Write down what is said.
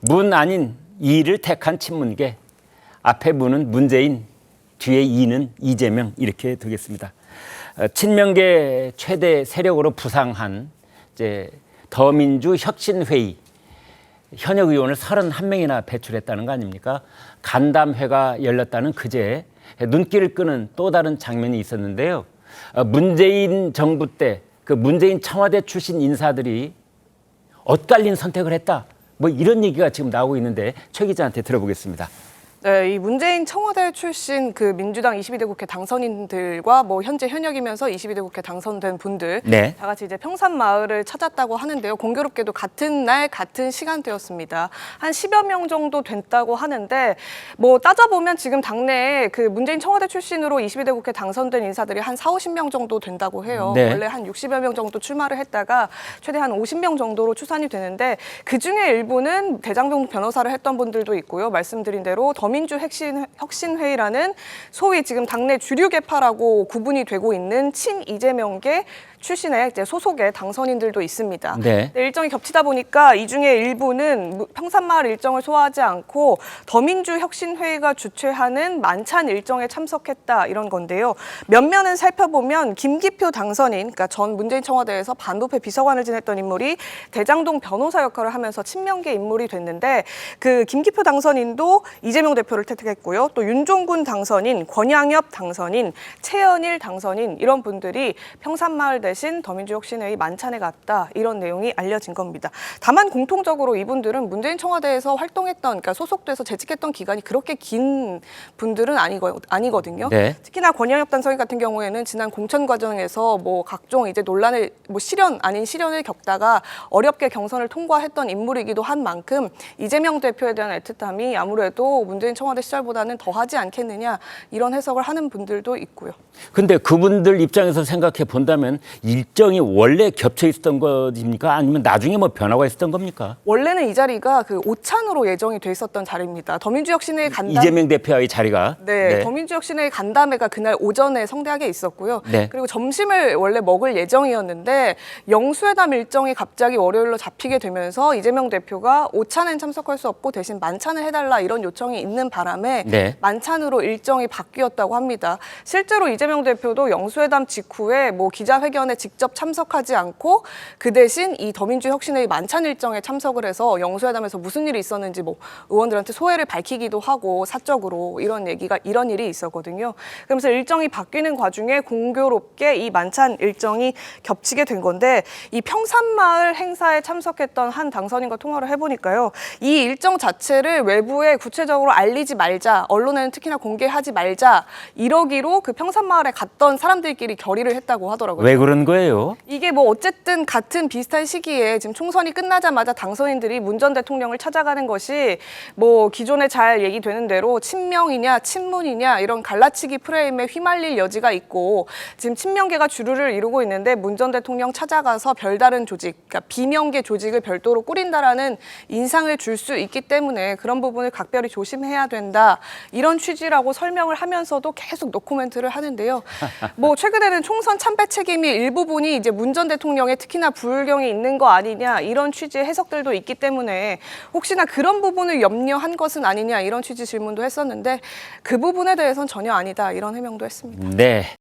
문 아닌 이를 택한 친문계. 앞에 문은 문재인, 뒤에 이는 이재명 이렇게 두겠습니다. 친명계 최대 세력으로 부상한 이제 더민주 혁신회의 현역 의원을 31명이나 배출했다는 거 아닙니까? 간담회가 열렸다는 그제 눈길을 끄는 또 다른 장면이 있었는데요. 문재인 정부 때 그 문재인 청와대 출신 인사들이 엇갈린 선택을 했다. 뭐 이런 얘기가 지금 나오고 있는데 최 기자한테 들어보겠습니다. 네, 이 문재인 청와대 출신 그 민주당 22대 국회 당선인들과 뭐 현재 현역이면서 22대 국회 당선된 분들 네. 다 같이 이제 평산마을을 찾았다고 하는데요. 공교롭게도 같은 날 같은 시간대였습니다. 한 10여 명 정도 됐다고 하는데 뭐 따져보면 지금 당내에 그 문재인 청와대 출신으로 22대 국회 당선된 인사들이 한 40~50명 정도 된다고 해요. 네. 원래 한 60여 명 정도 출마를 했다가 최대 한 50명 정도로 추산이 되는데 그중에 일부는 대장동 변호사를 했던 분들도 있고요. 말씀드린 대로 더민주 혁신회의라는 소위 지금 당내 주류계파라고 구분이 되고 있는 친이재명계 출신의 이제 소속의 당선인들도 있습니다. 네. 일정이 겹치다 보니까 이 중에 일부는 평산마을 일정을 소화하지 않고 더민주 혁신회의가 주최하는 만찬 일정에 참석했다 이런 건데요. 면면을 살펴보면 김기표 당선인, 그러니까 전 문재인 청와대에서 반부패 비서관을 지냈던 인물이 대장동 변호사 역할을 하면서 친명계 인물이 됐는데 그 김기표 당선인도 이재명 대표를 택했고요. 또 윤종군 당선인, 권양엽 당선인, 최연일 당선인 이런 분들이 평산마을 대신 더민주 혁신회의 만찬에 갔다 이런 내용이 알려진 겁니다. 다만 공통적으로 이분들은 문재인 청와대에서 활동했던, 그러니까 소속돼서 재직했던 기간이 그렇게 긴 분들은 아니거든요. 네. 특히나 권양엽 당선인 같은 경우에는 지난 공천 과정에서 뭐 각종 이제 논란을 뭐 실현 아닌 실현을 겪다가 어렵게 경선을 통과했던 인물이기도 한 만큼 이재명 대표에 대한 애틋함이 아무래도 문재인 청와대 시절보다는 더하지 않겠느냐 이런 해석을 하는 분들도 있고요. 근데 그분들 입장에서 생각해 본다면 일정이 원래 겹쳐 있었던 것입니까? 아니면 나중에 뭐 변화가 있었던 겁니까? 원래는 이 자리가 그 오찬으로 예정이 돼 있었던 자리입니다. 더민주 혁신회의 간담 이재명 대표의 자리가. 네, 더민주 혁신회의 간담회가 그날 오전에 성대하게 있었고요. 네. 그리고 점심을 원래 먹을 예정이었는데 영수회담 일정이 갑자기 월요일로 잡히게 되면서 이재명 대표가 오찬엔 참석할 수 없고 대신 만찬을 해달라 이런 요청이 있는 바람에 네. 만찬으로 일정이 바뀌었다고 합니다. 실제로 이재명 대표도 영수회담 직후에 뭐 기자회견에 직접 참석하지 않고 그 대신 이 더민주 혁신회의 만찬 일정에 참석을 해서 영수회담에서 무슨 일이 있었는지 뭐 의원들한테 소회를 밝히기도 하고 사적으로 이런 일이 있었거든요. 그러면서 일정이 바뀌는 과중에 공교롭게 이 만찬 일정이 겹치게 된 건데 이 평산마을 행사에 참석했던 한 당선인과 통화를 해보니까요. 이 일정 자체를 외부에 구체적으로 알리지 말자, 언론에는 특히나 공개하지 말자 이러기로 그 평산마을에 갔던 사람들끼리 결의를 했다고 하더라고요. 왜 그런 거예요? 이게 뭐 어쨌든 같은 비슷한 시기에 지금 총선이 끝나자마자 당선인들이 문 전 대통령을 찾아가는 것이 뭐 기존에 잘 얘기되는 대로 친명이냐 친문이냐 이런 갈라치기 프레임에 휘말릴 여지가 있고 지금 친명계가 주류를 이루고 있는데 문 전 대통령 찾아가서 별다른 조직, 그러니까 비명계 조직을 별도로 꾸린다라는 인상을 줄 수 있기 때문에 그런 부분을 각별히 조심해야 된다 이런 취지라고 설명을 하면서도 계속 노코멘트를 하는데요. 뭐 최근에는 총선 참패 책임이 일부분이 이제 문 전 대통령의 특히나 불경이 있는 거 아니냐 이런 취지의 해석들도 있기 때문에 혹시나 그런 부분을 염려한 것은 아니냐 이런 취지 질문도 했었는데 그 부분에 대해서는 전혀 아니다 이런 해명도 했습니다. 네.